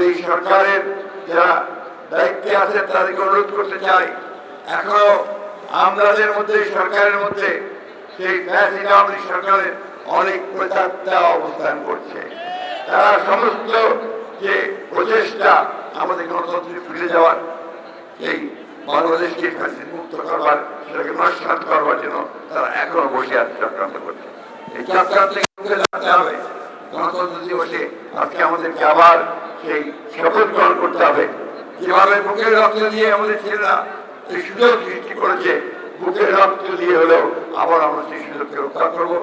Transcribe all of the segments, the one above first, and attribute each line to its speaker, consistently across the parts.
Speaker 1: এই সরকারের যারা দায়িত্বে আছে তাদেরকে অনুরোধ করতে চাই, এখনো আমাদের মধ্যে সরকারের মধ্যে সেই সরকারের অনেক প্রেতাত্মা অবস্থান করছে। তারা সমস্ত যে প্রচেষ্টা আমাদের গণতন্ত্রে ফিরে যাওয়ার, এই বাংলাদেশকে মুক্ত করবার, সেটাকে নস্বাত করবার জন্য তারা এখনো বসে আছে, চক্রান্ত করছে। এই চক্রান্ত থেকে জানতে হবে গণতন্ত্র দিবসে আজকে আমাদেরকে আবার সেই শপথ গ্রহণ করতে হবে। যেভাবে বুকের রক্ত দিয়ে আমাদের ছেলেরা এই সুযোগ সৃষ্টি করেছে, বুকের রক্ত দিয়ে হলেও আবার আমরা সেই সুযোগকে রক্ষা করবো,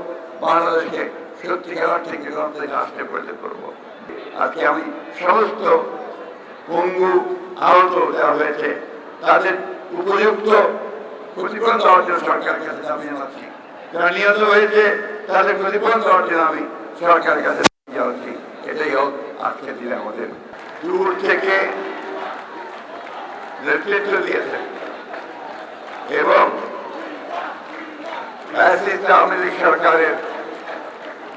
Speaker 1: বাংলাদেশকে সত্যিকার অর্থে গণতন্ত্রের রাষ্ট্রে পরিণত করবো। আজকে আমি সমস্ত পঙ্গু আহত দেওয়া হয়েছে তাদের উপযুক্ত ক্ষতিপূরণ দেওয়ার জন্য সরকারের কাছে দাবি জানাচ্ছি। যারা নিহত হয়েছে তাদের ক্ষতিপূরণ দেওয়ার জন্য আমি সরকারের কাছে জানাচ্ছি। এটাই হোক আজকের দিনে আমাদের দূর থেকে নেতৃত্ব দিয়েছে এবং আওয়ামী লীগ সরকারের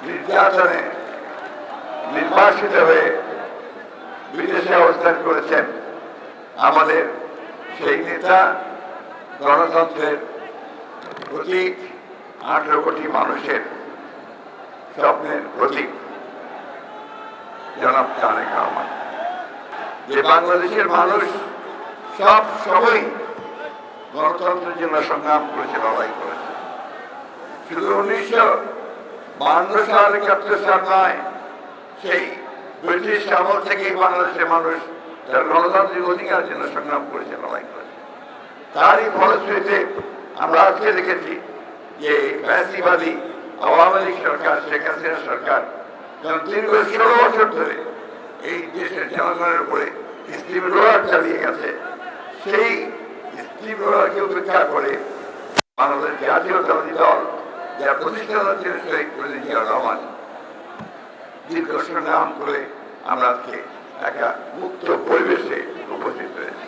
Speaker 1: নির্যাতনে নির্বাসিত হয়ে বিদেশে অবস্থান করেছেন আমাদের সেই নেতা, গণতন্ত্রের প্রতীক, 18 কোটি মানুষের স্বপ্নের প্রতীক জনাব তারেক রহমান। যে বাংলাদেশের মানুষ সব সময় গণতন্ত্রের জন্য সংগ্রাম করেছে, লড়াই করেছে। শুধু 1952 সাল 71 সাল নয়, সেই ব্রিটিশ আমল থেকে বাংলাদেশের মানুষ তার গণতান্ত্রিক অধিকার জন্য সংগ্রাম করেছে, লড়াই করেছে। তারই ফলশ্রুতিতে আমরা আজকে দেখেছি যে ফ্যাসিবাদী আওয়ামী লীগ সরকার, শেখ হাসিনা সরকার যখন দীর্ঘ 16 বছর ধরে এই দেশের জনগণের উপরে স্টিম রোলার চালিয়ে গেছে, সেই স্টিম রোলারকে উপেক্ষা করে বাংলাদেশ জাতীয়তাবাদী দল যারা প্রতিষ্ঠা হচ্ছিল শহীদ প্রেসিডেন্ট জিয়াউর রহমান দীর্ঘ সংগ্রাম করে আমরা আজকে একটা মুক্ত পরিবেশে উপস্থিত হয়েছি।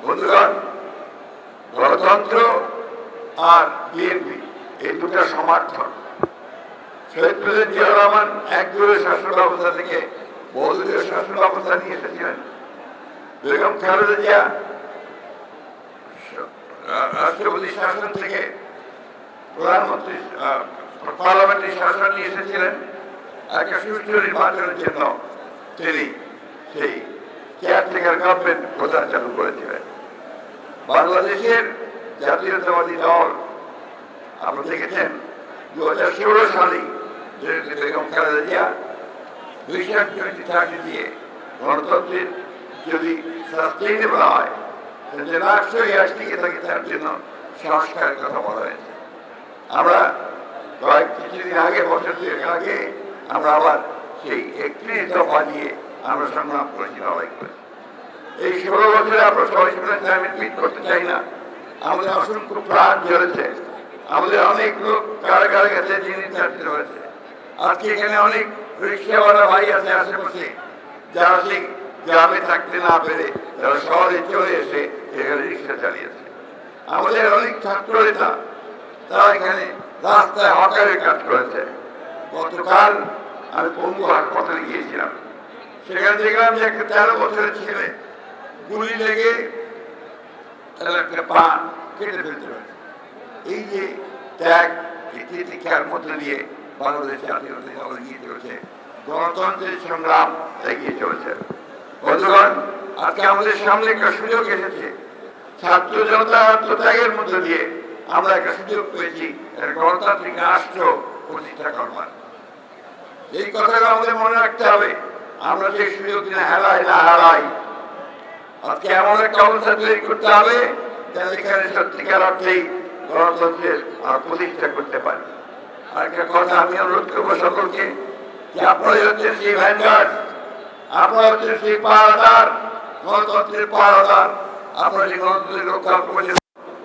Speaker 1: বন্ধুগণ, গণতন্ত্র আর বিএনপি এই দুটা সমর্থন। শহীদ প্রেসিডেন্ট জিয়াউর রহমান একদলীয় শাসন ব্যবস্থা থেকে বহুদলীয় শাসন ব্যবস্থা নিয়ে এসেছিলেন। বেগম খালেদা জিয়া রাষ্ট্রপতি শাসন থেকে প্রধানমন্ত্রী পার্লামেন্টারি শাসন নিয়ে এসেছিলেন। একটা সুষ্ঠু নির্বাচনের জন্য তিনি সেই কেয়ারটেকার গভর্নমেন্ট প্রচার চালু করেছিলেন। বাংলাদেশের জাতীয়তাবাদী দল আপনারা দেখেছেন 2016 সালে বেগম খালেদা জিয়া 230 দিয়ে গণতন্ত্রের যদি সাস্টেইনেবল হয়, রাষ্ট্রীয় টিকে থাকে, তার জন্য সংস্কারের কথা বলা হয়েছে। আমরা কিছুদিন আগে, বছর 2 আগে আমরা আবার সেই 31 দফা নিয়ে আমরা সংগ্রাম করেছি, লড়াই করেছি। এই 16 বছরে আমরা সবাই শুনেছি, আমি টুইট করতে চাই না, আমাদের অসংখ্য প্রাণ ঝরেছে, আমাদের অনেক লোক কারাগারে গেছে, নির্যাতিত হয়েছে। আজকে এখানে অনেক রিক্সাওয়ালা ভাই আছে আশেপাশে, যারা সেই গ্রামে থাকতে না পেরে তারা শহরে চলে এসে এখানে রিক্সা চালিয়েছে। আমাদের অনেক ছাত্র নেতা তারা এখানে রাস্তায় হকারের কাজ করেছে। গতকাল আমি পঙ্গু হাসপাতালে গিয়েছিলাম, সেখানে দেখলাম যে একটা 13 বছরের ছেলে গুলি লেগে তার একটা পা কেটে ফেলতে হয়েছে। এই যে ত্যাগ, শিক্ষার মধ্যে দিয়ে বাংলাদেশ জাতীয়তাবাদী দল এগিয়ে চলেছে, গণতন্ত্রের সংগ্রাম এগিয়ে চলেছে। বন্ধুগণ, আজকে আমাদের সামনে একটা সুযোগ এসেছে, ছাত্র জনতা আত্মত্যাগের মধ্যে দিয়ে আমরা একটা সুযোগ পেয়েছি গণতান্ত্রিক রাষ্ট্র প্রতিষ্ঠা করবার। এই কথাটা আমাদের মনে রাখতে হবে। আমরা যে সুযোগ না হারাই, আজকে এমন একটা অবস্থা তৈরি করতে হবে যেন এখানে সত্যিকার অর্থেই গণতন্ত্রের প্রতিষ্ঠা করতে পারি। আর একটা কথা আমি অনুরোধ করবো সকলকে, যে আপনারা হচ্ছেন সেই ভ্যানগার্ড, আপনারা হচ্ছেন সেই পাহারাদার, গণতন্ত্রের পাহারাদার। আপনারা সেই গণতন্ত্রের রক্ষা করেছেন,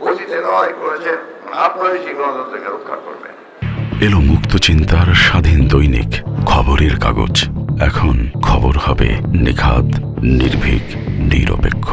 Speaker 1: অতীতে লড়াই করেছেন, আপনারাই সেই গণতন্ত্রকে রক্ষা করবেন।
Speaker 2: এলো মুক্ত চিন্তার স্বাধীন দৈনিক খবরের কাগজ। এখন খবর হবে নিখাদ, নির্ভীক, নিরপেক্ষ।